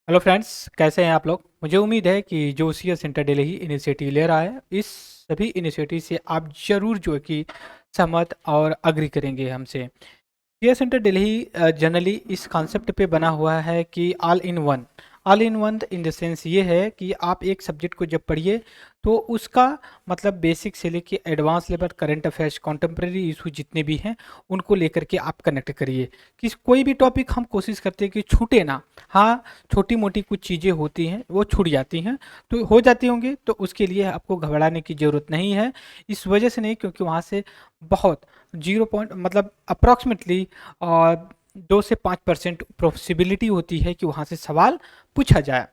Hello friends, कैसे हैं आप लोग। मुझे उम्मीद है कि जो सीएस सेंटर दिल्ली ही इनिशिएटिव ले रहा है, इस सभी इनिशिएटिव से आप जरूर जो है कि सहमत और अग्री करेंगे हमसे। सीएस सेंटर दिल्ली जनरली इस कॉन्सेप्ट पे बना हुआ है कि all in one in the sense ये है कि आप एक सब्जेक्ट को जब पढ़िए तो उसका मतलब बेसिक से लेके advance level current affairs contemporary issue जितने भी हैं उनको लेकर के आप कनेक्ट करिए कि कोई भी टॉपिक हम कोशिश करते हैं कि छूटे ना। हाँ, छोटी मोटी कुछ चीज़ें होती हैं वो छूट जाती हैं, तो हो जाती होंगी, तो उसके लिए आपको घबराने की ज़रूरत नहीं है। इस वजह से नहीं, क्योंकि वहाँ से बहुत 0 पॉइंट मतलब अप्रॉक्सीमेटली 2 से 5% पॉसिबिलिटी होती है कि वहाँ से सवाल पूछा जाए।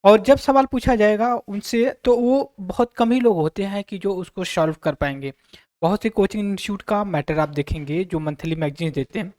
और जब सवाल पूछा जाएगा उनसे तो वो बहुत कम ही लोग होते हैं कि जो उसको सॉल्व कर पाएंगे। बहुत से कोचिंग इंस्टीट्यूट का मैटर आप देखेंगे जो मंथली मैगजीन देते हैं,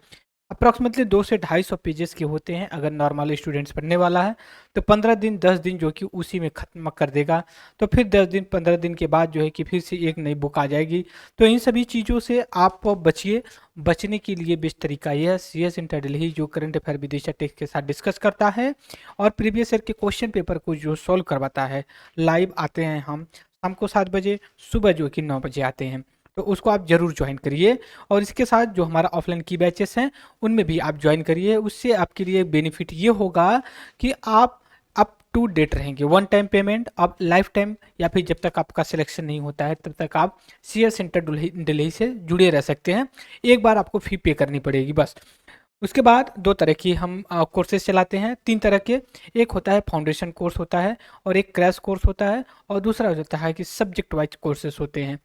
अप्रॉक्सीमेटली 200 से 250 पेजेस के होते हैं। अगर नॉर्मल स्टूडेंट्स पढ़ने वाला है तो 15 दिन 10 दिन जो कि उसी में ख़त्म कर देगा। तो फिर 10 दिन 15 दिन के बाद जो है कि फिर से एक नई बुक आ जाएगी। तो इन सभी चीज़ों से आप बचिए। बचने के लिए बेस्ट तरीका यह है, सी एस इंटर दिल्ली जो करंट अफेयर विदिशा टेक्स्ट के साथ डिस्कस करता है और प्रीवियस ईयर के क्वेश्चन पेपर को जो सॉल्व करवाता है। लाइव आते हैं हम शाम को 7 बजे, सुबह जो कि 9 बजे आते हैं। तो उसको आप ज़रूर ज्वाइन करिए। और इसके साथ जो हमारा ऑफलाइन की बैचेस हैं उनमें भी आप ज्वाइन करिए। उससे आपके लिए बेनिफिट ये होगा कि आप अप टू डेट रहेंगे। वन टाइम पेमेंट आप लाइफ टाइम या फिर जब तक आपका सिलेक्शन नहीं होता है तब तक आप सी एस सेंटर दिल्ली से जुड़े रह सकते हैं। एक बार आपको फ़ी पे करनी पड़ेगी बस। उसके बाद दो तरह की हम कोर्सेज चलाते हैं, तीन तरह के। एक होता है फाउंडेशन कोर्स होता है, और एक क्रैश कोर्स होता है, और दूसरा होता है कि सब्जेक्ट वाइज कोर्सेज होते हैं।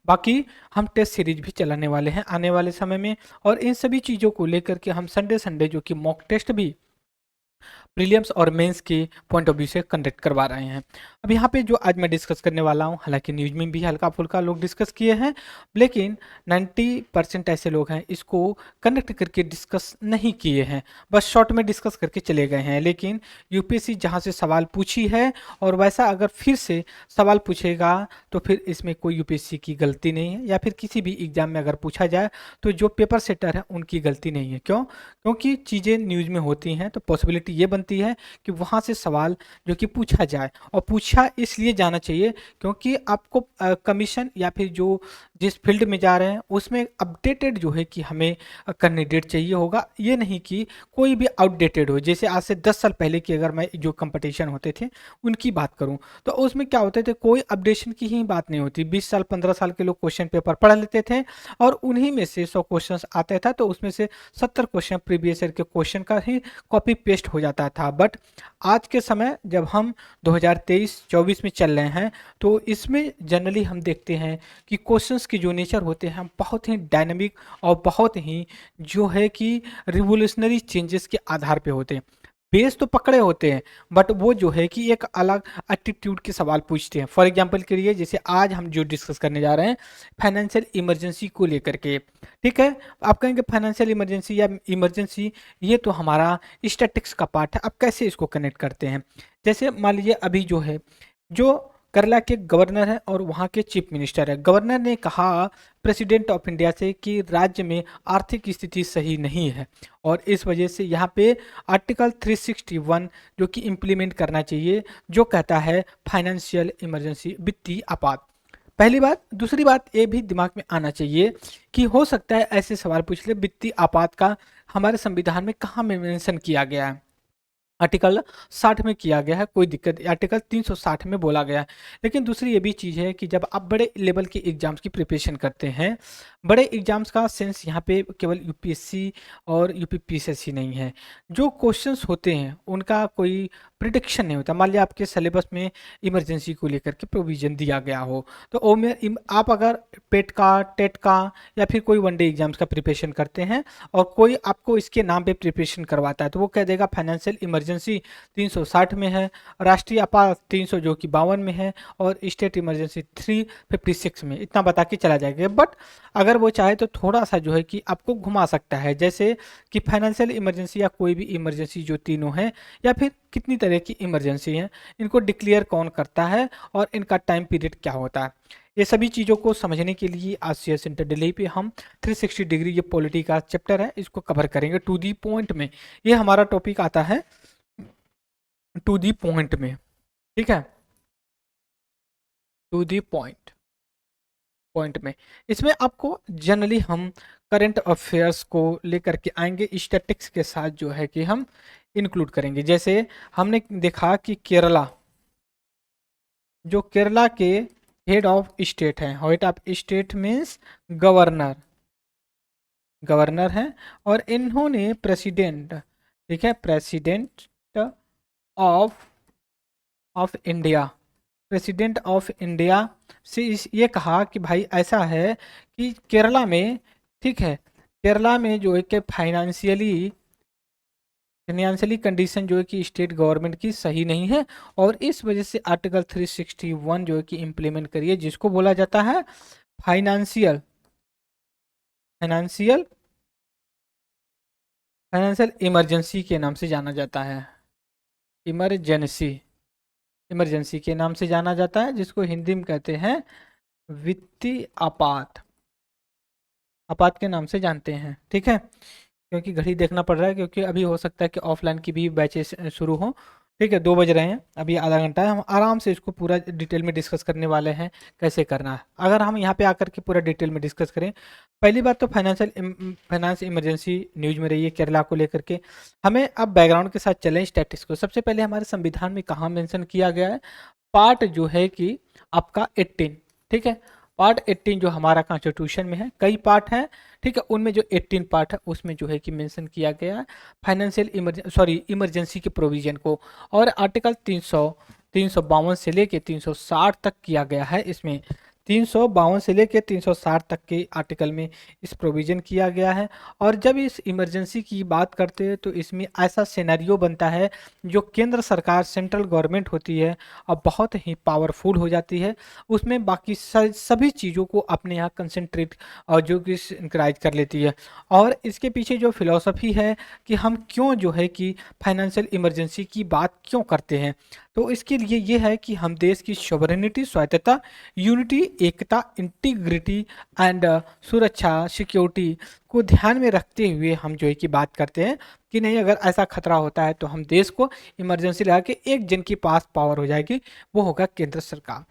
बाकी हम टेस्ट सीरीज भी चलाने वाले हैं आने वाले समय में। और इन सभी चीज़ों को लेकर के हम संडे संडे जो कि मॉक टेस्ट भी प्रीलिम्स और मेंस के पॉइंट ऑफ व्यू से कंडक्ट करवा रहे हैं। अब यहाँ पे जो आज मैं डिस्कस करने वाला हूँ, हालांकि न्यूज में भी हल्का फुल्का लोग डिस्कस किए हैं, लेकिन 90% ऐसे लोग हैं इसको कनेक्ट करके डिस्कस नहीं किए हैं, बस शॉर्ट में डिस्कस करके चले गए हैं। लेकिन यूपीएससी जहाँ से सवाल पूछी है और वैसा अगर फिर से सवाल पूछेगा तो फिर इसमें कोई यूपीएससी की गलती नहीं है, या फिर किसी भी एग्जाम में अगर पूछा जाए तो जो पेपर सेटर है उनकी गलती नहीं है। क्यों? क्योंकि चीज़ें न्यूज़ में होती हैं तो पॉसिबिलिटी ये बनती है कि वहाँ से सवाल जो कि पूछा जाए, और पूछा इसलिए जाना चाहिए क्योंकि आपको कमीशन या फिर जो जिस फील्ड में जा रहे हैं उसमें अपडेटेड जो है कि हमें कैंडिडेट चाहिए होगा। ये नहीं कि कोई भी आउटडेटेड हो। जैसे आज से 10 साल पहले की अगर मैं जो कंपटीशन होते थे उनकी बात करूं तो उसमें क्या होते थे, कोई अपडेशन की ही बात नहीं होती। 20 साल 15 साल के लोग क्वेश्चन पेपर पढ़ लेते थे और उन्हीं में से 100 क्वेश्चन आते था तो उसमें से 70 क्वेश्चन प्रीवियस ईयर के क्वेश्चन का ही कॉपी पेस्ट हो जाता था। बट आज के समय जब हम 2023-24 में चल रहे हैं तो इसमें जनरली हम देखते हैं कि क्वेश्चंस के जो नेचर होते हैं बहुत ही डायनामिक और बहुत ही जो है कि रिवोल्यूशनरी चेंजेस के आधार पे होते हैं। बेस तो पकड़े होते हैं बट वो जो है कि एक अलग एटीट्यूड के सवाल पूछते हैं। फॉर एग्जांपल के लिए जैसे आज हम जो डिस्कस करने जा रहे हैं फाइनेंशियल इमरजेंसी को लेकर के, ठीक है। आप कहेंगे फाइनेंशियल इमरजेंसी या इमरजेंसी, ये तो हमारा स्टैटिक्स का पार्ट है, अब कैसे इसको कनेक्ट करते हैं। जैसे मान लीजिए अभी जो है, जो केरला के गवर्नर है और वहाँ के चीफ मिनिस्टर है, गवर्नर ने कहा प्रेसिडेंट ऑफ इंडिया से कि राज्य में आर्थिक स्थिति सही नहीं है और इस वजह से यहाँ पे आर्टिकल 361 जो कि इम्प्लीमेंट करना चाहिए, जो कहता है फाइनेंशियल इमरजेंसी, वित्तीय आपात। पहली बात। दूसरी बात ये भी दिमाग में आना चाहिए कि हो सकता है ऐसे सवाल पूछ ले, वित्तीय आपात का हमारे संविधान में कहाँ में मेंशन किया गया है। आर्टिकल 60 में किया गया है, कोई दिक्कत नहीं, आर्टिकल 360 में बोला गया है। लेकिन दूसरी ये भी चीज़ है कि जब आप बड़े लेवल के एग्जाम्स की प्रिपरेशन करते हैं, बड़े एग्जाम्स का सेंस यहाँ पे केवल यूपीएससी और यूपीपीएससी नहीं है। जो क्वेश्चंस होते हैं उनका कोई प्रिडिक्शन नहीं होता। मान लिया आपके सिलेबस में इमरजेंसी को लेकर के प्रोविजन दिया गया हो, तो वो में आप अगर पेट का, टेट का या फिर कोई वनडे एग्जाम्स का प्रिपरेशन करते हैं और कोई आपको इसके नाम पे प्रिपरेशन करवाता है तो वो कह देगा फाइनेंशियल इमरजेंसी 360 में है, राष्ट्रीय आपात 300 जो कि 52 में है, और स्टेट इमरजेंसी 356 में, इतना बता के चला जाएगा। बट अगर वो चाहे तो थोड़ा सा जो है कि आपको घुमा सकता है, जैसे कि फाइनेंशियल इमरजेंसी या कोई भी इमरजेंसी जो तीनों हैं, या फिर कितनी तरह की इमरजेंसी हैं, इनको डिक्लेयर कौन करता है और इनका टाइम पीरियड क्या होता है। ये सभी चीज़ों को समझने के लिए आज सी एस सेंटर दिल्ली पे हम 360 डिग्री ये पॉलिटी का चैप्टर है इसको कवर करेंगे टू दी पॉइंट में। ये हमारा टॉपिक आता है टू दी पॉइंट में, ठीक है, टू दी पॉइंट, पॉइंट में। इसमें आपको जनरली हम करंट अफेयर्स को लेकर के आएंगे, स्टैटिक्स के साथ जो है कि हम इंक्लूड करेंगे। जैसे हमने देखा कि केरला, जो केरला के हेड ऑफ स्टेट हैं, head of state means governor, governor हैं, और इन्होंने प्रेसिडेंट, ठीक है, president of of India, president of India से ये कहा कि भाई ऐसा है कि केरला में, ठीक है, केरला में जो है कि फाइनेंशियली कंडीशन जो है कि स्टेट गवर्नमेंट की सही नहीं है, और इस वजह से आर्टिकल 361 जो है कि इम्प्लीमेंट करिए, जिसको बोला जाता है फाइनेंशियल फाइनेंशियल फाइनेंशियल इमरजेंसी के नाम से जाना जाता है, इमरजेंसी, इमरजेंसी के नाम से जाना जाता है, जिसको हिंदी में कहते हैं वित्तीय आपात, आपात के नाम से जानते हैं, ठीक है। क्योंकि घड़ी देखना पड़ रहा है, क्योंकि अभी हो सकता है कि ऑफलाइन की भी बैचेस शुरू हों, ठीक है, 2 बज रहे हैं, अभी आधा घंटा है, हम आराम से इसको पूरा डिटेल में डिस्कस करने वाले हैं कैसे करना है। अगर हम यहाँ पे आकर के पूरा डिटेल में डिस्कस करें, पहली बात तो फाइनेंस इमरजेंसी न्यूज में रही है केरला को लेकर के। हमें अब बैकग्राउंड के साथ चलें स्टैटिस्टिक्स को। सबसे पहले हमारे संविधान में कहाँ मेंशन किया गया है, पार्ट जो है कि आपका 18, ठीक है, पार्ट 18 जो हमारा कॉन्स्टिट्यूशन में है, कई पार्ट हैं, ठीक है, उनमें जो 18 पार्ट है उसमें जो है कि मेंशन किया गया है फाइनेंशियल इमरजेंसी के प्रोविजन को, और आर्टिकल 352 से लेके 360 तक किया गया है। इसमें 352 से लेके 360 तक के आर्टिकल में इस प्रोविज़न किया गया है। और जब इस इमरजेंसी की बात करते हैं तो इसमें ऐसा सिनेरियो बनता है, जो केंद्र सरकार, सेंट्रल गवर्नमेंट होती है और बहुत ही पावरफुल हो जाती है, उसमें बाकी सभी चीज़ों को अपने यहाँ कंसंट्रेट और जो कि इंकराइज कर लेती है। और इसके पीछे जो फिलॉसफी है कि हम क्यों जो है कि फाइनेंशियल इमरजेंसी की बात क्यों करते हैं, तो इसके लिए ये है कि हम देश की सोवरेनिटी, स्वायत्तता, यूनिटी, एकता, इंटीग्रिटी एंड सुरक्षा, सिक्योरिटी को ध्यान में रखते हुए हम जो है कि बात करते हैं कि नहीं, अगर ऐसा खतरा होता है तो हम देश को इमरजेंसी लगा के एक जन के पास पावर हो जाएगी, वो होगा केंद्र सरकार।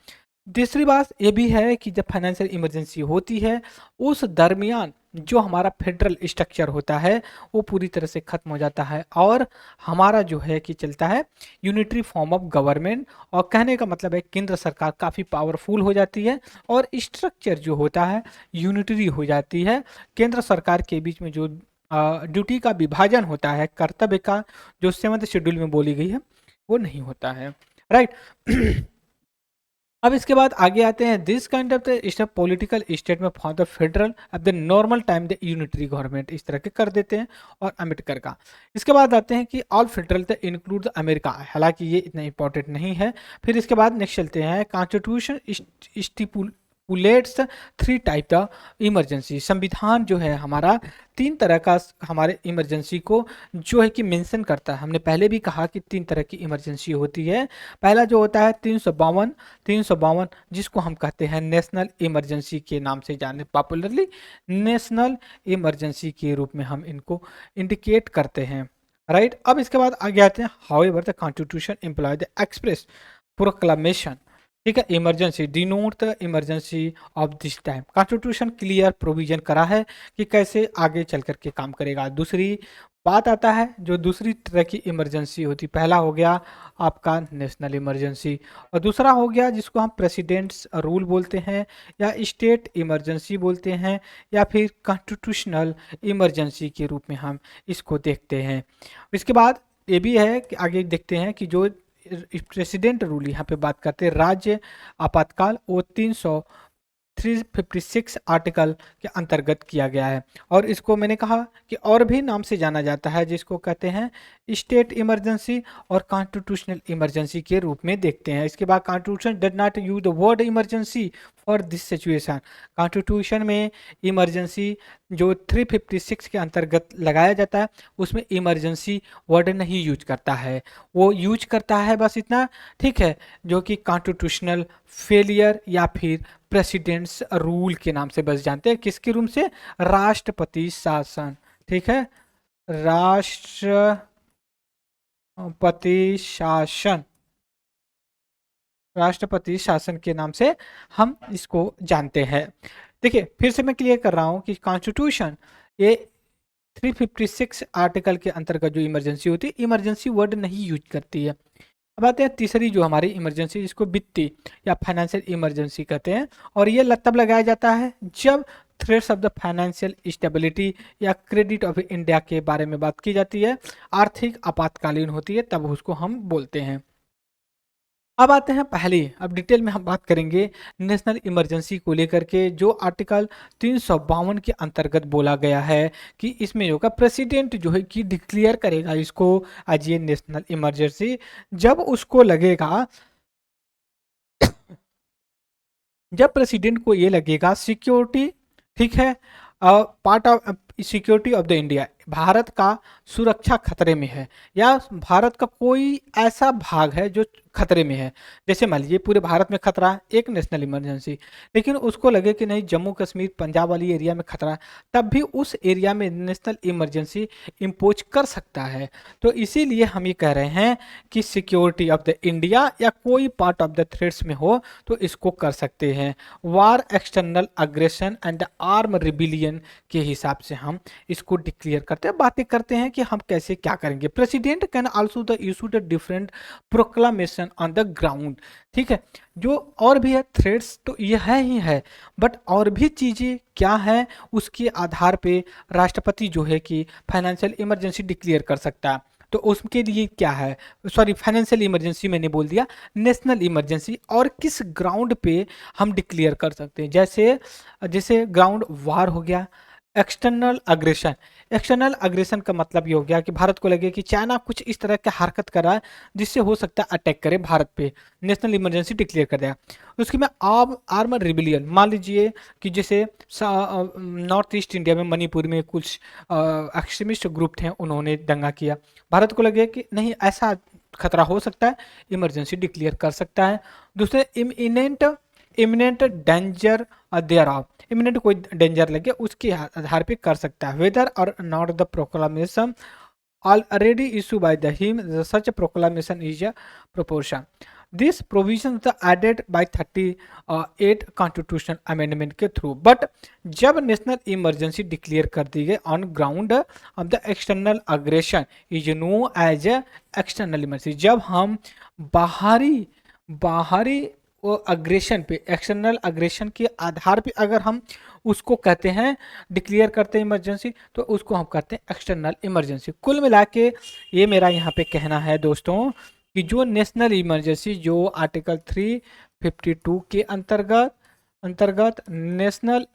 दूसरी बात ये भी है कि जब फाइनेंशियल इमरजेंसी होती है, उस दरमियान जो हमारा फेडरल स्ट्रक्चर होता है वो पूरी तरह से खत्म हो जाता है, और हमारा जो है कि चलता है यूनिटरी फॉर्म ऑफ गवर्नमेंट। और कहने का मतलब है केंद्र सरकार काफ़ी पावरफुल हो जाती है, और स्ट्रक्चर जो होता है यूनिटरी हो जाती है। केंद्र सरकार के बीच में जो ड्यूटी का विभाजन होता है, कर्तव्य का, जो 7th शेड्यूल में बोली गई है, वो नहीं होता है, राइट। अब इसके बाद आगे आते हैं, this kind of the step political state में फॉर द फेडरल अब the normal time the unitary government, इस तरह के कर देते हैं। और अम्बेडकर का, इसके बाद आते हैं कि all federal the include America, हालांकि ये इतना इंपॉर्टेंट नहीं है। फिर इसके बाद नेक्स्ट चलते हैं, कॉन्स्टिट्यूशन स्टिपुलेट्स 3 टाइप द इमरजेंसी, संविधान जो है हमारा 3 तरह का हमारे इमरजेंसी को जो है कि मेंशन करता है। हमने पहले भी कहा कि 3 तरह की इमरजेंसी होती है। पहला जो होता है 352, जिसको हम कहते हैं नेशनल इमरजेंसी के नाम से जाने, पॉपुलरली नेशनल इमरजेंसी के रूप में हम इनको इंडिकेट करते हैं, राइट। अब इसके बाद आगे आते हैं, however the constitution employ the express proclamation, ठीक है, emergency denote the emergency of this time. Constitution clear provision करा है कि कैसे आगे चल करके काम करेगा। दूसरी बात आता है जो दूसरी तरह की इमरजेंसी होती, पहला हो गया आपका नेशनल इमरजेंसी, और दूसरा हो गया जिसको हम प्रेसिडेंट्स रूल बोलते हैं, या स्टेट इमरजेंसी बोलते हैं, या फिर कॉन्स्टिट्यूशनल इमरजेंसी के रूप में हम इसको देखते हैं। इसके बाद ये भी है कि आगे देखते हैं कि जो प्रेसिडेंट रूल यहाँ पे बात करते हैं, राज्य आपातकाल, वो 356 आर्टिकल के अंतर्गत किया गया है। और इसको मैंने कहा कि और भी नाम से जाना जाता है, जिसको कहते हैं स्टेट इमरजेंसी और कॉन्स्टिट्यूशनल इमरजेंसी के रूप में देखते हैं। इसके बाद constitution does not use the word emergency for this situation, constitution में इमरजेंसी जो 356 के अंतर्गत लगाया जाता है उसमें इमरजेंसी वर्ड नहीं यूज करता है, वो यूज करता है बस इतना, ठीक है, जो कि कॉन्स्टिट्यूशनल फेलियर या फिर प्रेसिडेंट्स रूल के नाम से बस जानते हैं। किसके रूप से? राष्ट्रपति शासन, ठीक है, राष्ट्र शासन, राष्ट्रपति शासन के नाम से हम इसको जानते हैं। देखिए फिर से मैं क्लियर कर रहा हूं कि कॉन्स्टिट्यूशन ये 356 आर्टिकल के अंतर्गत जो इमरजेंसी होती है, इमरजेंसी वर्ड नहीं यूज करती है। अब आते हैं तीसरी जो हमारी इमरजेंसी, जिसको वित्तीय या फाइनेंशियल इमरजेंसी कहते हैं, और ये तब लगाया जाता है जब threats of the financial stability या क्रेडिट ऑफ इंडिया के बारे में बात की जाती है, आर्थिक आपातकालीन होती है, तब उसको हम बोलते हैं। अब आते हैं पहले, अब डिटेल में हम बात करेंगे नेशनल इमरजेंसी को लेकर के, जो आर्टिकल 352 के अंतर्गत बोला गया है कि इसमें जो का प्रेसिडेंट जो है कि डिक्लेयर करेगा इसको एज ये नेशनल इमरजेंसी जब उसको लगेगा, जब प्रेसिडेंट को ये लगेगा सिक्योरिटी, ठीक है, part of security of the India, Bharat का सुरक्षा खतरे में है, या भारत का कोई ऐसा भाग है जो खतरे में है। जैसे मान लीजिए पूरे भारत में खतरा है, एक नेशनल इमरजेंसी, लेकिन उसको लगे कि नहीं जम्मू कश्मीर पंजाब वाली एरिया में खतरा है, तब भी उस एरिया में नेशनल इमरजेंसी इम्पोज कर सकता है। तो इसीलिए हम ये कह रहे हैं कि सिक्योरिटी ऑफ द इंडिया या कोई पार्ट ऑफ द थ्रेट्स में हो तो इसको कर सकते हैं। War, external aggression and arm rebellion के हिसाब से हम इसको डिक्लेयर करते हैं, बातें करते हैं कि हम कैसे क्या करेंगे। President can also the issue the different proclamation on the ground, ठीक है, जो और भी है थ्रेड्स तो यह ही है, बट और भी चीज़ें क्या है उसके आधार पे राष्ट्रपति जो है कि फाइनेंशियल इमरजेंसी डिक्लेयर कर सकता है। तो उसके लिए क्या है, सॉरी फाइनेंशियल इमरजेंसी मैंने बोल दिया, नेशनल इमरजेंसी, और किस ग्राउंड पे हम डिक्लेयर कर सकते हैं। जैसे जैसे ग्राउंड वार हो गया, एक्सटर्नल अग्रेशन, एक्सटर्नल अग्रेशन का मतलब ये हो गया कि भारत को लगे कि चाइना कुछ इस तरह की हरकत कर रहा है जिससे हो सकता है अटैक करे भारत पे, नेशनल इमरजेंसी डिक्लेयर कर दिया। उसके में आर्मर रिबिलियन, मान लीजिए कि जैसे नॉर्थ ईस्ट इंडिया में मणिपुर में कुछ एक्सट्रीमिस्ट ग्रुप थे, उन्होंने दंगा किया, भारत को लगे कि नहीं ऐसा खतरा हो सकता है, इमरजेंसी डिक्लेयर कर सकता है। दूसरे imminent danger there of, imminent कोई डेंजर लगे उसके आधार पे कर सकता है। वेदर और not the proclamation already issued by the him, such a proclamation is a proportion. This provision was added by 38 constitutional amendment के थ्रू, बट जब नेशनल इमरजेंसी डिक्लेयर कर दी गई on ground of the external aggression is known as external emergency, जब हम बाहरी बाहरी aggression पे, एक्सटर्नल अग्रेशन के आधार पे अगर हम उसको कहते हैं डिक्लेयर करते हैं इमरजेंसी, तो उसको हम कहते हैं एक्सटर्नल इमरजेंसी। कुल मिला के ये मेरा यहाँ पे कहना है दोस्तों कि जो नेशनल इमरजेंसी जो आर्टिकल 352 के अंतर्गत अंतर्गत नेशनल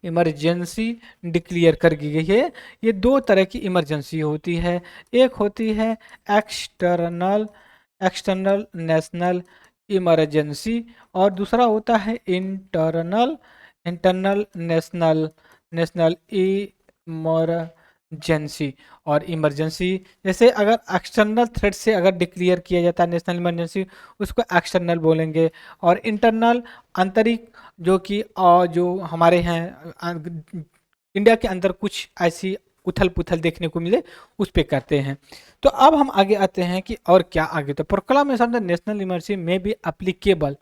इमरजेंसी डिक्लेयर कर दी गई है, ये दो तरह की इमरजेंसी होती है। एक होती है एक्सटर्नल एक्सटर्नल नेशनल इमरजेंसी, और दूसरा होता है internal internal national national emergency. और इमरजेंसी जैसे अगर एक्सटर्नल थ्रेट से अगर डिक्लेयर किया जाता है नेशनल इमरजेंसी, उसको एक्सटर्नल बोलेंगे, और इंटरनल आंतरिक जो कि जो हमारे हैं इंडिया के अंदर कुछ ऐसी उथल पुथल देखने को मिले उस पे करते हैं। तो अब हम आगे आते हैं कि और क्या आगे, तो प्रोक्लामेशन द नेशनल इमरजेंसी में भी अप्लीकेबल,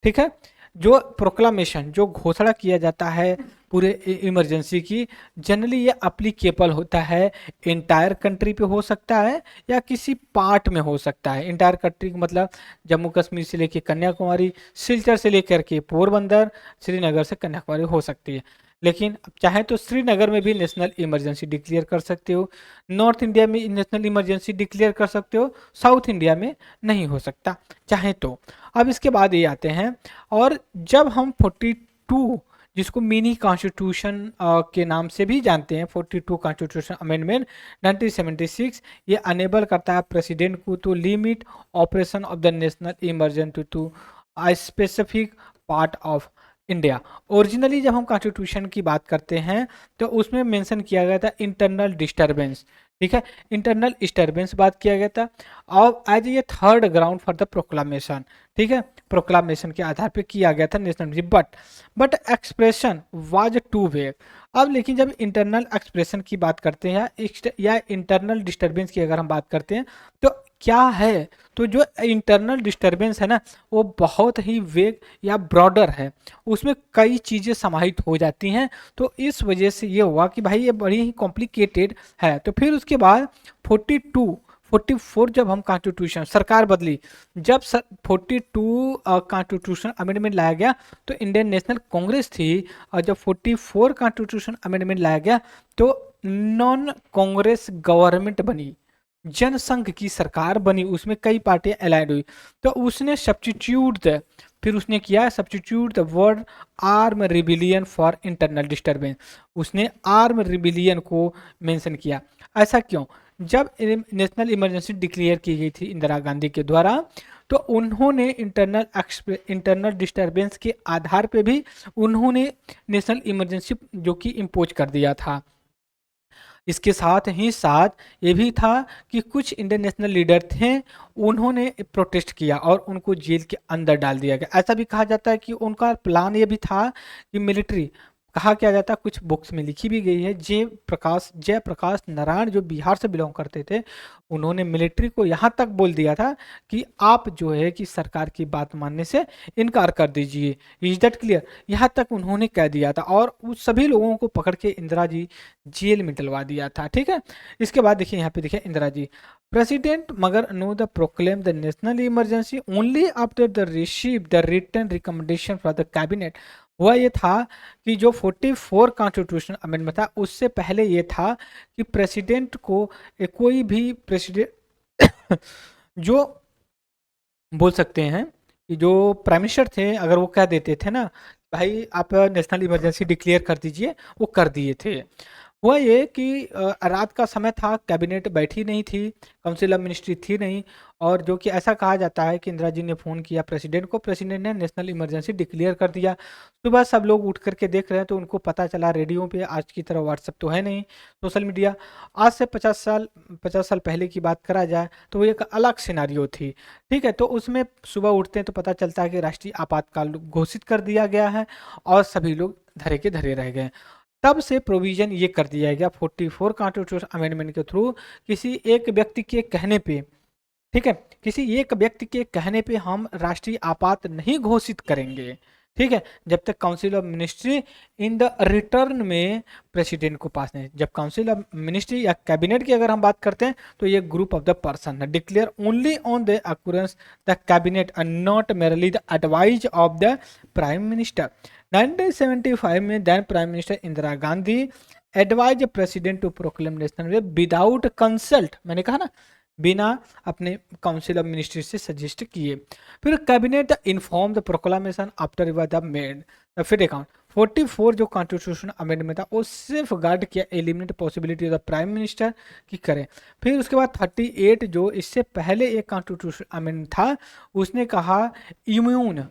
ठीक है, जो प्रोक्लामेशन जो घोषणा किया जाता है पूरे इमरजेंसी की, जनरली ये अप्लीकेबल होता है इंटायर कंट्री पे हो सकता है या किसी पार्ट में हो सकता है। इंटायर कंट्री का मतलब जम्मू कश्मीर से लेकर कन्याकुमारी, सिलचर से लेकर के पोरबंदर, श्रीनगर से कन्याकुमारी हो सकती है, लेकिन चाहे तो श्रीनगर में भी नेशनल इमरजेंसी डिक्लेयर कर सकते हो, नॉर्थ इंडिया में नेशनल इमरजेंसी डिक्लेयर कर सकते हो, साउथ इंडिया में नहीं हो सकता चाहे तो। अब इसके बाद ये आते हैं, और जब हम 42 जिसको मिनी कॉन्स्टिट्यूशन के नाम से भी जानते हैं, 42 कॉन्स्टिट्यूशन अमेंडमेंट 1976, ये अनेबल करता है प्रेसिडेंट को to limit operation of the national emergency to a specific part of India. Originally जब हम कॉन्स्टिट्यूशन की बात करते हैं तो उसमें मेंशन किया गया था इंटरनल डिस्टरबेंस, ठीक है। इंटरनल डिस्टर्बेंस बात किया गया था और एज ये third ground for the proclamation, ठीक है, प्रोक्लामेशन के आधार पे किया गया था national, but expression was too vague. अब लेकिन जब इंटरनल एक्सप्रेशन की बात करते हैं या इंटरनल डिस्टर्बेंस की अगर हम बात करते हैं तो क्या है, तो जो इंटरनल डिस्टर्बेंस है ना वो बहुत ही वेग या ब्रॉडर है, उसमें कई चीज़ें समाहित हो जाती हैं। तो इस वजह से ये हुआ कि भाई ये बड़ी ही कॉम्प्लिकेटेड है। तो फिर उसके बाद 42 44 जब हम कॉन्स्टिट्यूशन सरकार बदली, जब 42 कॉन्स्टिट्यूशन अमेंडमेंट लाया गया तो इंडियन नेशनल कांग्रेस थी, और जब 44 कॉन्स्टिट्यूशन अमेंडमेंट लाया गया तो नॉन कांग्रेस गवर्नमेंट बनी, जनसंघ की सरकार बनी, उसमें कई पार्टियां अलाइड हुई। तो उसने सब्स्टिट्यूट द, फिर उसने किया substitute the word arm rebellion for internal disturbance, उसने आर्म रिबिलियन को मेंशन किया। ऐसा क्यों? जब नेशनल इमरजेंसी डिक्लेयर की गई थी इंदिरा गांधी के द्वारा तो उन्होंने इंटरनल डिस्टर्बेंस के आधार पे भी उन्होंने नेशनल इमरजेंसी जो कि इम्पोज कर दिया था। इसके साथ ही साथ ये भी था कि कुछ इंडियन नेशनल लीडर थे, उन्होंने प्रोटेस्ट किया और उनको जेल के अंदर डाल दिया गया। ऐसा भी कहा जाता है कि उनका प्लान ये भी था कि मिलिट्री, कहा क्या जाता है, कुछ बुक्स में लिखी भी गई है, जयप्रकाश नारायण जो बिहार से बिलोंग करते थे, उन्होंने मिलिट्री को यहाँ तक बोल दिया था कि आप जो है कि सरकार की बात मानने से इनकार कर दीजिए। Is that clear? यहाँ तक उन्होंने कह दिया था और उस सभी लोगों को पकड़ के इंदिरा जी जेल में डलवा दिया था। ठीक है। इसके बाद देखिए यहाँ पे देखिए इंदिरा जी, प्रेसिडेंट मगर no the proclaim the national emergency only after the receive the written recommendation from the cabinet. हुआ ये था कि जो 44 कॉन्स्टिट्यूशन अमेंडमेंट था उससे पहले ये था कि प्रेसिडेंट को कोई भी प्रेसिडेंट जो बोल सकते हैं कि जो प्राइम मिनिस्टर थे अगर वो कह देते थे ना भाई आप नेशनल इमरजेंसी डिक्लेयर कर दीजिए, वो कर दिए थे। हुआ ये कि रात का समय था, कैबिनेट बैठी नहीं थी, काउंसिल ऑफ मिनिस्ट्री थी नहीं, और जो कि ऐसा कहा जाता है कि इंदिरा जी ने फ़ोन किया प्रेसिडेंट को, प्रेसिडेंट ने नेशनल इमरजेंसी डिक्लेयर कर दिया। सुबह सब लोग उठ करके देख रहे हैं तो उनको पता चला रेडियो पे, आज की तरह व्हाट्सएप तो है नहीं, सोशल मीडिया। आज से 50 साल पहले की बात करा जाए तो वो एक अलग सिनारियो थी। ठीक है, तो उसमें सुबह उठते हैं तो पता चलता है कि राष्ट्रीय आपातकाल घोषित कर दिया गया है और सभी लोग धरे के धरे रह गए। तब से प्रोविजन ये कर दिया गया 44 कॉन्स्टिट्यूशन अमेंडमेंट के थ्रू, किसी एक व्यक्ति के कहने पे, ठीक है, किसी एक व्यक्ति के कहने पे हम राष्ट्रीय आपात नहीं घोषित करेंगे। ठीक है, जब तक council of ministry in the return में प्रेसिडेंट को पास नहीं। जब काउंसिल ऑफ मिनिस्ट्री या कैबिनेट की अगर हम बात करते हैं तो ये ग्रुप ऑफ द पर्सन है, declare only on the occurrence the cabinet and not merely the advise of the prime minister. 1975 में then prime minister Indira Gandhi advise president to proclaim national day without consult, मैंने कहा ना बिना अपने council of ministry से suggest किए। फिर cabinet inform the proclamation after the made the fit account. 44 जो कॉन्स्टिट्यूशन अमेंडमेंट था वो सिर्फ गार्ड किया eliminate possibility of the prime minister की करें। फिर उसके बाद 38 जो इससे पहले एक कॉन्स्टिट्यूशन अमेंडमेंट था उसने कहा इम्यून,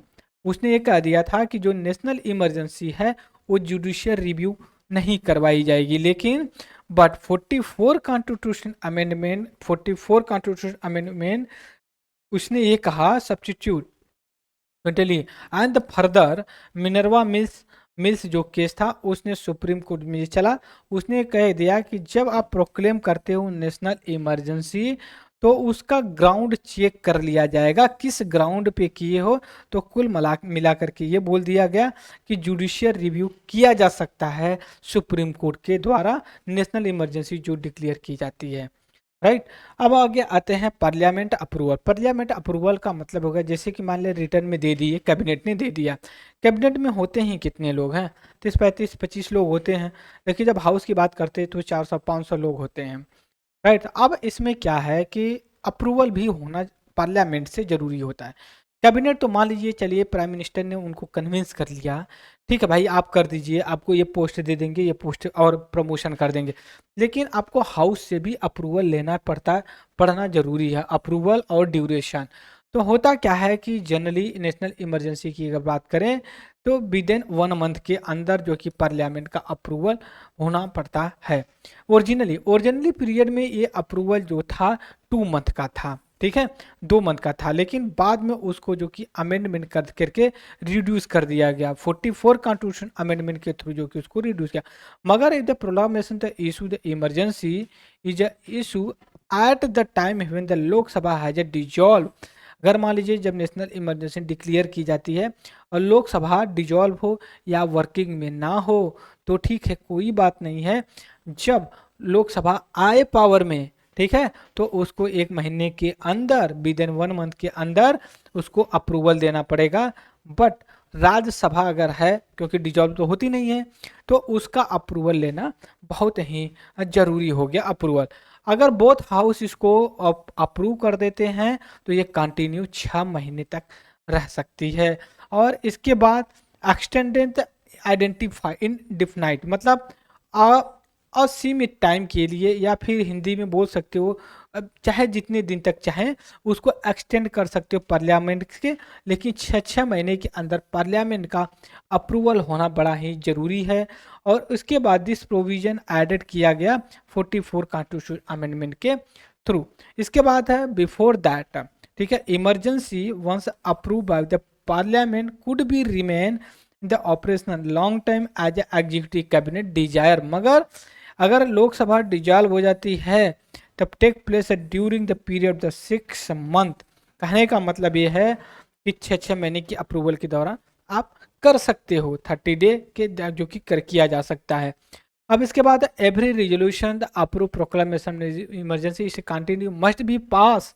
उसने ये कह दिया था कि जो नेशनल इमरजेंसी है वो जुडिशियल रिव्यू नहीं करवाई जाएगी। लेकिन बट 44 कॉन्स्टिट्यूशन अमेंडमेंट उसने ये कहा substitute totally and the further Minerva mills जो केस था उसने सुप्रीम कोर्ट में ये चला, उसने कह दिया कि जब आप प्रोक्लेम करते हो नेशनल इमरजेंसी तो उसका ग्राउंड चेक कर लिया जाएगा, किस ग्राउंड पे किए हो। तो कुल मिला करके ये बोल दिया गया कि जुडिशियल रिव्यू किया जा सकता है सुप्रीम कोर्ट के द्वारा नेशनल इमरजेंसी जो डिक्लेयर की जाती है। राइट। अब आगे आते हैं पार्लियामेंट अप्रूवल। पार्लियामेंट अप्रूवल का मतलब होगा जैसे कि मान लिया रिटर्न में दे दिए, कैबिनेट ने दे दिया। कैबिनेट में होते हैं कितने लोग हैं, 30-35-25 लोग होते हैं, लेकिन जब हाउस की बात करते हैं तो 400-500 लोग होते हैं। राइट। अब इसमें क्या है कि अप्रूवल भी होना पार्लियामेंट से जरूरी होता है। कैबिनेट तो मान लीजिए चलिए प्राइम मिनिस्टर ने उनको कन्विंस कर लिया, ठीक है भाई आप कर दीजिए, आपको ये पोस्ट दे देंगे, ये पोस्ट और प्रमोशन कर देंगे, लेकिन आपको हाउस से भी अप्रूवल लेना पड़ना जरूरी है, अप्रूवल और ड्यूरेशन। तो होता क्या है कि जनरली नेशनल इमरजेंसी की अगर बात करें तो विद इन 1 मंथ के अंदर जो कि पार्लियामेंट का अप्रूवल होना पड़ता है। ओरिजिनली पीरियड में ये अप्रूवल जो था 2 मंथ का था, ठीक है, 2 मंथ का था, लेकिन बाद में उसको जो कि अमेंडमेंट कर करके रिड्यूस कर दिया गया 44 कॉन्स्टिट्यूशन अमेंडमेंट के थ्रू, जो कि उसको रिड्यूस किया। मगर if the proclamation the issue the emergency is a issue at the time when the Lok Sabha has a dissolve. अगर मान लीजिए जब नेशनल इमरजेंसी डिक्लेयर की जाती है और लोकसभा डिजॉल्व हो या वर्किंग में ना हो तो ठीक है, कोई बात नहीं है। जब लोकसभा आए पावर में, ठीक है, तो उसको 1 महीने के अंदर विद इन 1 मंथ के अंदर उसको अप्रूवल देना पड़ेगा। बट राज्यसभा अगर है, क्योंकि डिजॉल्व तो होती नहीं है, तो उसका अप्रूवल लेना बहुत ही जरूरी हो गया अप्रूवल। अगर बोथ हाउस इसको अप्रूव कर देते हैं तो ये कंटिन्यू 6 महीने तक रह सकती है। और इसके बाद एक्सटेंडेड आइडेंटिफाई इनडिफिनाइट, मतलब असीमित टाइम के लिए, या फिर हिंदी में बोल सकते हो चाहे जितने दिन तक चाहे उसको एक्सटेंड कर सकते हो पार्लियामेंट के, लेकिन 6 6 महीने के अंदर पार्लियामेंट का अप्रूवल होना बड़ा ही जरूरी है। और उसके बाद दिस प्रोविजन एडेड किया गया 44 कॉन्स्टिट्यूशन अमेंडमेंट के थ्रू। इसके बाद है बिफोर दैट, ठीक है, emergency once approve by the parliament could be remain the operational long time as executive cabinet desire. मगर अगर लोकसभा डिजॉल्व हो जाती है तब take place during the period the 6 month. कहने का मतलब ये है कि 6 6 महीने की अप्रूवल के दौरान आप कर सकते हो, 30 डे के जो कि कर किया जा सकता है। अब इसके बाद every resolution the approve proclamation emergency इसे कंटिन्यू मस्ट बी पास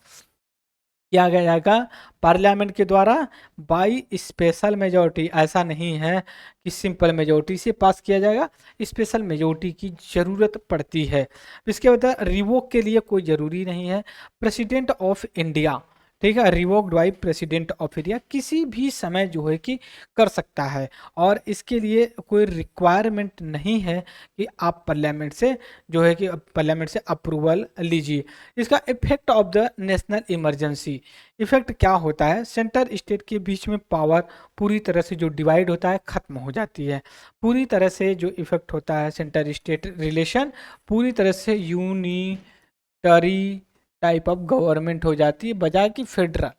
किया जाएगा पार्लियामेंट के द्वारा बाई स्पेशल मेजोरिटी। ऐसा नहीं है कि सिंपल मेजोरिटी से पास किया जाएगा, स्पेशल मेजोरिटी की ज़रूरत पड़ती है। इसके बाद रिवोक के लिए कोई ज़रूरी नहीं है। प्रेसिडेंट ऑफ इंडिया, ठीक है, revoked by president of India किसी भी समय जो है कि कर सकता है, और इसके लिए कोई रिक्वायरमेंट नहीं है कि आप पार्लियामेंट से जो है कि पार्लियामेंट से अप्रूवल लीजिए। इसका effect of the national emergency, effect क्या होता है, सेंटर स्टेट के बीच में पावर पूरी तरह से जो डिवाइड होता है खत्म हो जाती है। पूरी तरह से जो इफेक्ट होता है सेंटर स्टेट रिलेशन पूरी तरह से यूनिटरी टाइप ऑफ गवर्नमेंट हो जाती है बजाय कि फेडरल,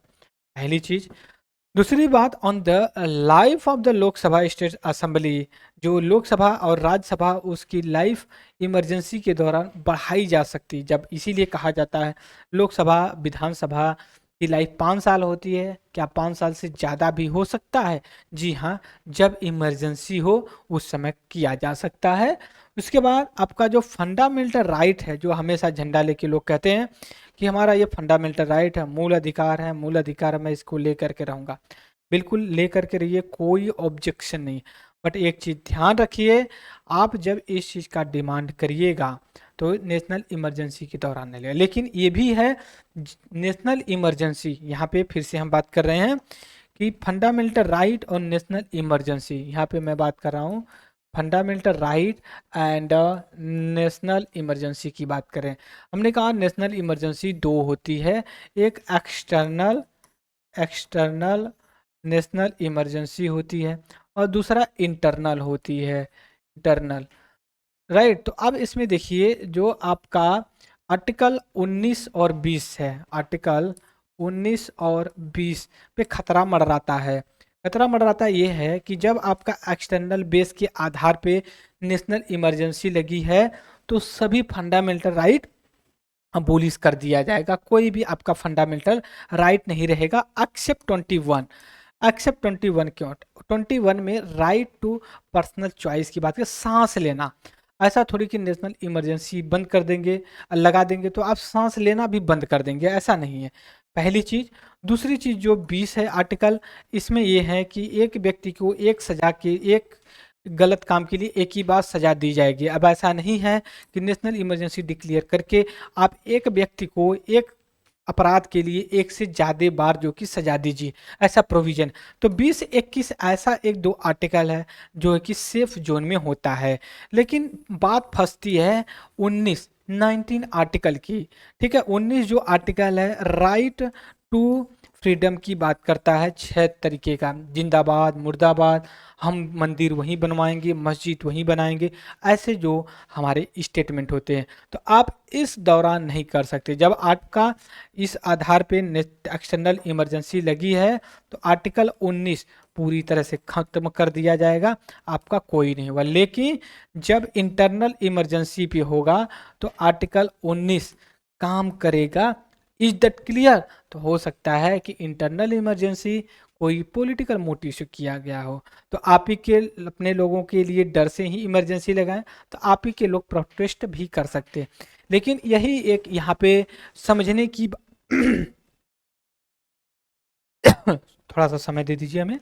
पहली चीज। दूसरी बात, on the life of the Lok Sabha state assembly, जो लोकसभा और राज्यसभा उसकी लाइफ इमरजेंसी के दौरान बढ़ाई जा सकती, जब इसीलिए कहा जाता है लोकसभा विधानसभा की लाइफ 5 साल होती है, क्या 5 साल से ज़्यादा भी हो सकता है? जी हाँ, जब इमरजेंसी हो उस समय किया जा सकता है। उसके बाद आपका जो फंडामेंटल राइट है, जो हमेशा झंडा लेके लोग कहते हैं कि हमारा ये फंडामेंटल राइट है, मूल अधिकार है, मूल अधिकार मैं इसको लेकर के रहूँगा, बिल्कुल लेकर के रहिए, कोई ऑब्जेक्शन नहीं। बट एक चीज़ ध्यान रखिए, आप जब इस चीज़ का डिमांड करिएगा तो नेशनल इमरजेंसी के दौरान नहीं लेगा। लेकिन ये भी है नेशनल इमरजेंसी, यहाँ पे फिर से हम बात कर रहे हैं कि फंडामेंटल राइट और नेशनल इमरजेंसी, यहाँ पे मैं बात कर रहा हूँ fundamental right and national emergency की बात करें। हमने कहा नेशनल इमरजेंसी दो होती है, एक एक्सटर्नल नेशनल इमरजेंसी होती है और दूसरा इंटरनल होती है, इंटरनल, राइट। तो अब इसमें देखिए जो आपका आर्टिकल 19 और 20 है, आर्टिकल 19 और 20 पे खतरा मंडराता है। खतरा मंडराता ये है कि जब आपका एक्सटर्नल बेस के आधार पे नेशनल इमरजेंसी लगी है तो सभी फंडामेंटल राइट अबोलिश कर दिया जाएगा, कोई भी आपका फंडामेंटल राइट नहीं रहेगा एक्सेप्ट 21। एक्सेप्ट 21 क्यों? 21 में राइट टू पर्सनल चॉइस की बात है, सांस लेना। ऐसा थोड़ी कि नेशनल इमरजेंसी बंद कर देंगे, लगा देंगे तो आप सांस लेना भी बंद कर देंगे, ऐसा नहीं है, पहली चीज़। दूसरी चीज़ जो 20 है आर्टिकल, इसमें यह है कि एक व्यक्ति को एक सजा के, एक गलत काम के लिए एक ही बार सजा दी जाएगी। अब ऐसा नहीं है कि नेशनल इमरजेंसी डिक्लेयर करके आप एक व्यक्ति को एक अपराध के लिए एक से ज़्यादा बार जो कि सजा दीजिए, ऐसा प्रोविजन। तो 20-21 ऐसा एक दो आर्टिकल है जो कि सेफ जोन में होता है। लेकिन बात फंसती है 19 आर्टिकल की, ठीक है। 19 जो आर्टिकल है, राइट टू फ्रीडम की बात करता है 6 तरीके का, जिंदाबाद, मुर्दाबाद, हम मंदिर वहीं बनवाएंगे, मस्जिद वहीं बनाएंगे, ऐसे जो हमारे स्टेटमेंट होते हैं, तो आप इस दौरान नहीं कर सकते। जब आपका इस आधार पे एक्सटर्नल इमरजेंसी लगी है तो आर्टिकल 19 पूरी तरह से खत्म कर दिया जाएगा, आपका कोई नहीं होगा। लेकिन जब इंटरनल इमरजेंसी पे होगा तो आर्टिकल 19 काम करेगा। Is that clear? तो हो सकता है कि इंटरनल इमरजेंसी कोई पॉलिटिकल मोटिव से किया गया हो, तो आप ही के अपने लोगों के लिए डर से ही इमरजेंसी लगाएं, तो आप ही के लोग प्रोटेस्ट भी कर सकते हैं। लेकिन यही एक यहाँ पे समझने की थोड़ा सा समय दे दीजिए हमें।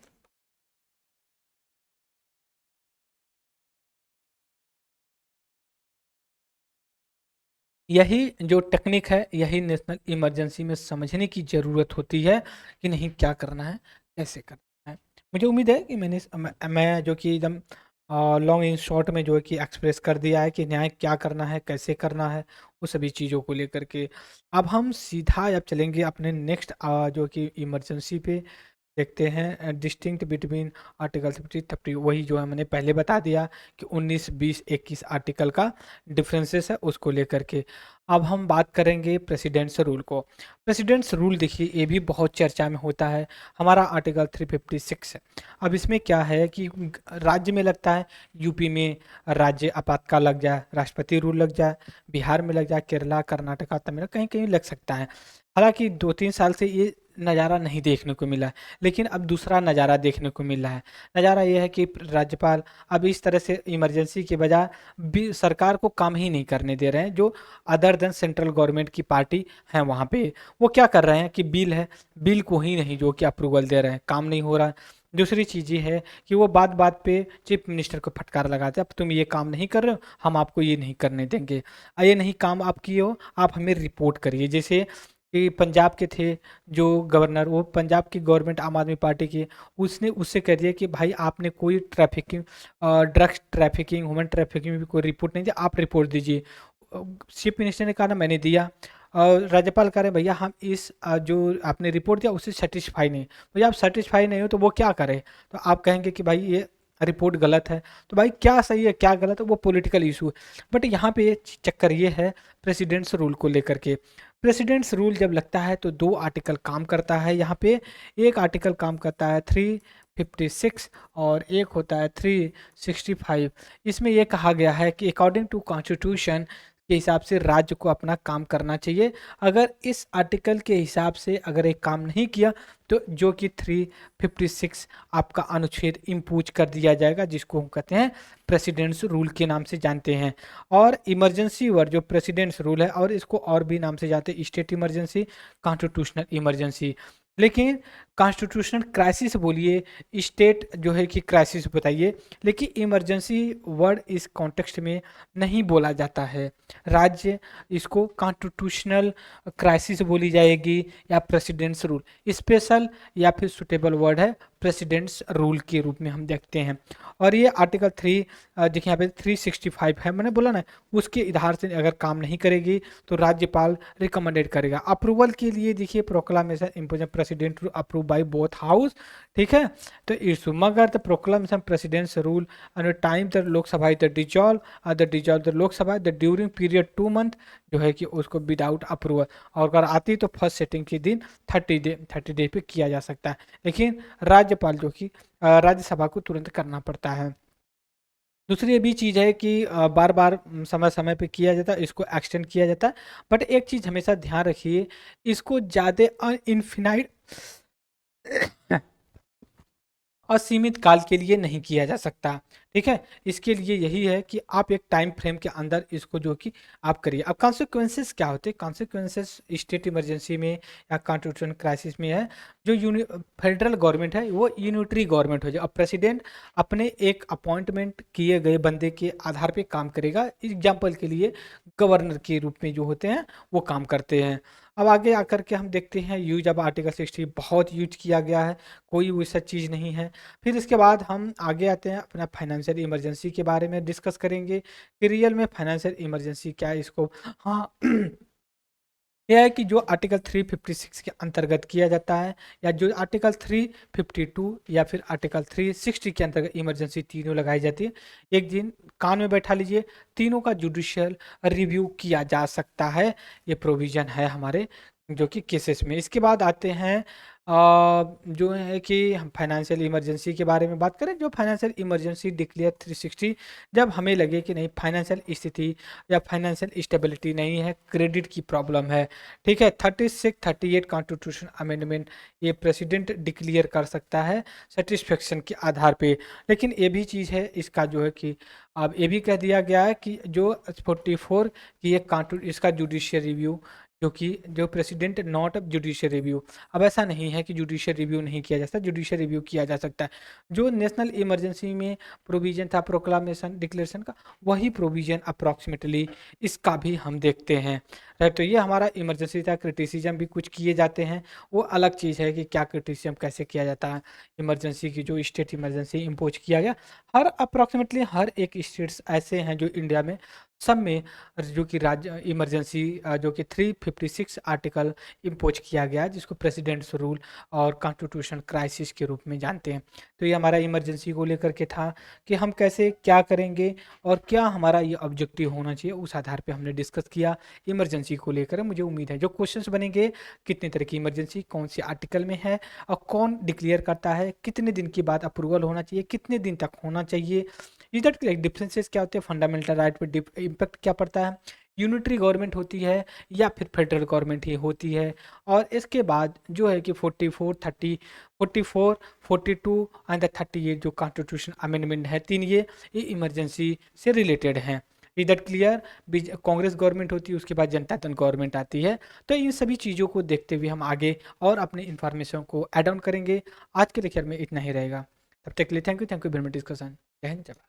यही जो टेक्निक है, यही नेशनल इमरजेंसी में समझने की ज़रूरत होती है कि नहीं क्या करना है, कैसे करना है। मुझे उम्मीद है कि मैं जो कि एकदम लॉन्ग इन शॉर्ट में जो है कि एक्सप्रेस कर दिया है कि न्याय क्या करना है, कैसे करना है, वो सभी चीज़ों को लेकर के। अब हम सीधा अब चलेंगे अपने नेक्स्ट जो कि इमरजेंसी पे देखते हैं। डिस्टिंक्ट बिटवीन आर्टिकल 50 वही जो है मैंने पहले बता दिया कि 19 20 21 आर्टिकल का डिफरेंसेस है, उसको लेकर के। अब हम बात करेंगे प्रेसिडेंट्स रूल को। प्रेसिडेंट्स रूल देखिए ये भी बहुत चर्चा में होता है। हमारा आर्टिकल 356 है। अब इसमें क्या है कि राज्य में लगता है, यूपी में राज्य आपातकाल लग जाए, राष्ट्रपति रूल लग जाए, बिहार में लग जाए, केरला, कर्नाटका, तमिलनाडु कहीं कहीं लग सकता है। हालांकि 2-3 साल से ये नज़ारा नहीं देखने को मिला है, लेकिन अब दूसरा नज़ारा देखने को मिल रहा है। नज़ारा ये है कि राज्यपाल अब इस तरह से इमरजेंसी के बजाय भी सरकार को काम ही नहीं करने दे रहे हैं। जो अदर देन सेंट्रल गवर्नमेंट की पार्टी है वहाँ पे वो क्या कर रहे हैं कि बिल है, बिल को ही नहीं जो कि अप्रूवल दे रहे हैं, काम नहीं हो रहा है। दूसरी चीज़ ये है कि वो बात बात पे चीफ मिनिस्टर को फटकार लगाते हैं, अब तुम ये काम नहीं कर रहे हो, हम आपको ये नहीं करने देंगे, ये नहीं काम आप किए हो, आप हमें रिपोर्ट करिए। जैसे कि पंजाब के थे जो गवर्नर, वो पंजाब की गवर्नमेंट आम आदमी पार्टी की, उसने उससे कह दिया कि भाई आपने कोई trafficking, drugs trafficking, human trafficking में कोई रिपोर्ट नहीं दिया, आप रिपोर्ट दीजिए। चीफ मिनिस्टर ने कहा ना मैंने दिया, और राज्यपाल कह रहे हैं भैया हम इस जो आपने रिपोर्ट दिया उससे सेटिस्फाई नहीं। भैया आप सेटिस्फाई नहीं हो तो वो क्या करे? तो आप कहेंगे कि भाई ये रिपोर्ट गलत है, तो भाई क्या सही है क्या गलत है वो पॉलिटिकल इशू है। बट यहाँ पे ये चक्कर ये है प्रेसिडेंट्स रूल को लेकर के। प्रेसिडेंट्स रूल जब लगता है तो 2 आर्टिकल काम करता है यहाँ पे। एक आर्टिकल काम करता है 356 और एक होता है 365। इसमें यह कहा गया है कि अकॉर्डिंग टू कॉन्स्टिट्यूशन के हिसाब से राज्य को अपना काम करना चाहिए। अगर इस आर्टिकल के हिसाब से अगर एक काम नहीं किया तो जो कि 356 आपका अनुच्छेद इम्पूज कर दिया जाएगा, जिसको हम कहते हैं प्रेसिडेंट्स रूल के नाम से जानते हैं। और इमरजेंसी वर्ड जो प्रेसिडेंट्स रूल है, और इसको और भी नाम से जानते हैं, स्टेट इमरजेंसी, कॉन्स्टिट्यूशनल इमरजेंसी। लेकिन कॉन्स्टिट्यूशनल क्राइसिस बोलिए, स्टेट जो है कि क्राइसिस बताइए, लेकिन इमरजेंसी वर्ड इस कॉन्टेक्स्ट में नहीं बोला जाता है। राज्य इसको कॉन्स्टिट्यूशनल क्राइसिस बोली जाएगी या प्रेसिडेंट्स रूल। स्पेशल या फिर सुटेबल वर्ड है प्रेसिडेंट्स रूल के रूप में हम देखते हैं। और ये आर्टिकल 3 देखिए यहाँ पे 365 है, मैंने बोला ना, उसके आधार से अगर काम नहीं करेगी तो राज्यपाल रिकमेंडेड करेगा अप्रूवल के लिए। देखिए proclamation impose president rule approve by both house, ठीक है। तो इशू मगर the proclamation presidents rule and time the Lok Sabha the dissolve the Lok Sabha the during period 2 month जो है कि उसको विदाउट अप्रूवल, और अगर आती तो फर्स्ट सेटिंग के दिन 30 डे पे किया जा सकता है। लेकिन राज्यपाल जो कि राज्यसभा को तुरंत करना पड़ता है। दूसरी ये भी चीज़ है कि बार बार समय समय पे किया जाता है, इसको एक्सटेंड किया जाता है। बट एक चीज़ हमेशा ध्यान रखिए, इसको ज़्यादा इनफिनाइट असीमित काल के लिए नहीं किया जा सकता, ठीक है। इसके लिए यही है कि आप एक टाइम फ्रेम के अंदर इसको जो कि आप करिए। अब कॉन्सिक्वेंसेस क्या होते हैं? कॉन्सिक्वेंसेस स्टेट इमरजेंसी में या कॉन्स्टिट्यूशन क्राइसिस में है, जो फेडरल गवर्नमेंट है वो यूनिटरी गवर्नमेंट हो जाए। अब प्रेसिडेंट अपने एक अपॉइंटमेंट किए गए बंदे के आधार पे काम करेगा। एग्जाम्पल के लिए गवर्नर के रूप में जो होते हैं वो काम करते हैं। अब आगे आकर के हम देखते हैं यूज, अब आर्टिकल 60 बहुत यूज किया गया है, कोई वैसा चीज़ नहीं है। फिर इसके बाद हम आगे आते हैं अपना फाइनेंशियल इमरजेंसी के बारे में डिस्कस करेंगे कि रियल में फाइनेंशियल इमरजेंसी क्या है इसको। हाँ यह है कि जो आर्टिकल 356 के अंतर्गत किया जाता है, या जो आर्टिकल 352 या फिर आर्टिकल 360 के अंतर्गत इमरजेंसी तीनों लगाई जाती है। एक दिन कान में बैठा लीजिए, तीनों का जुडिशियल रिव्यू किया जा सकता है। ये प्रोविज़न है हमारे जो कि केसेस में। इसके बाद आते हैं जो है कि हम फाइनेंशियल इमरजेंसी के बारे में बात करें। जो फाइनेंशियल इमरजेंसी डिक्लेयर 360, जब हमें लगे कि नहीं फाइनेंशियल स्थिति या फाइनेंशियल स्टेबिलिटी नहीं है, क्रेडिट की प्रॉब्लम है, ठीक है। 36-38 कॉन्स्टिट्यूशन अमेंडमेंट ये प्रेसिडेंट डिक्लेयर कर सकता है सेटिस्फेक्शन के आधार पे। लेकिन ये भी चीज़ है इसका जो है कि अब ये भी कह दिया गया है कि जो 44 की एक इसका जुडिशियल रिव्यू जो कि जो प्रेसिडेंट नॉट जुडिशियल रिव्यू। अब ऐसा नहीं है कि जुडिशियल रिव्यू नहीं किया जा सकता, जुडिशियल रिव्यू किया जा सकता है। जो नेशनल इमरजेंसी में प्रोविजन था प्रोक्लामेशन डिक्लेरेशन का, वही प्रोविजन अप्रॉक्सीमेटली इसका भी हम देखते हैं, राइट। तो ये हमारा इमरजेंसी था। क्रिटिसिज्म भी कुछ किए जाते हैं, वो अलग चीज़ है कि क्या क्रिटिसिज्म कैसे किया जाता है। इमरजेंसी की जो स्टेट इमरजेंसी इम्पोज किया गया, हर अप्रॉक्सीमेटली हर एक स्टेट्स ऐसे हैं जो इंडिया में सब में जो कि राज्य इमरजेंसी जो कि 356 आर्टिकल इम्पोज किया गया है, जिसको प्रेसिडेंट्स रूल और कॉन्स्टिट्यूशन क्राइसिस के रूप में जानते हैं। तो ये हमारा इमरजेंसी को लेकर के था कि हम कैसे क्या करेंगे और क्या हमारा ये ऑब्जेक्टिव होना चाहिए, उस आधार पे हमने डिस्कस किया इमरजेंसी को लेकर। मुझे उम्मीद है जो क्वेश्चंस बनेंगे, कितने तरह की इमरजेंसी कौन सी आर्टिकल में है और कौन डिक्लेयर करता है, कितने दिन के बाद अप्रूवल होना चाहिए, कितने दिन तक होना चाहिए, इधर डिफरेंसेस क्या होते हैं, फंडामेंटल राइट पे इम्पैक्ट क्या पड़ता है, यूनिटरी गवर्नमेंट होती है या फिर फेडरल गवर्नमेंट ही होती है। और इसके बाद जो है कि 44 30 44 42 एंड 38 जो कॉन्स्टिट्यूशन अमेंडमेंट है, तीन ये इमरजेंसी से रिलेटेड हैं। इधर क्लियर, कांग्रेस गवर्नमेंट होती है, उसके बाद जनता दल गवर्नमेंट आती है। तो इन सभी चीज़ों को देखते हुए हम आगे और अपने इन्फॉर्मेशन को ऐड ऑन करेंगे। आज के लेक्चर में इतना ही रहेगा। तब तक के लिए thank you very much discussion. जय हिंद, जय भारत।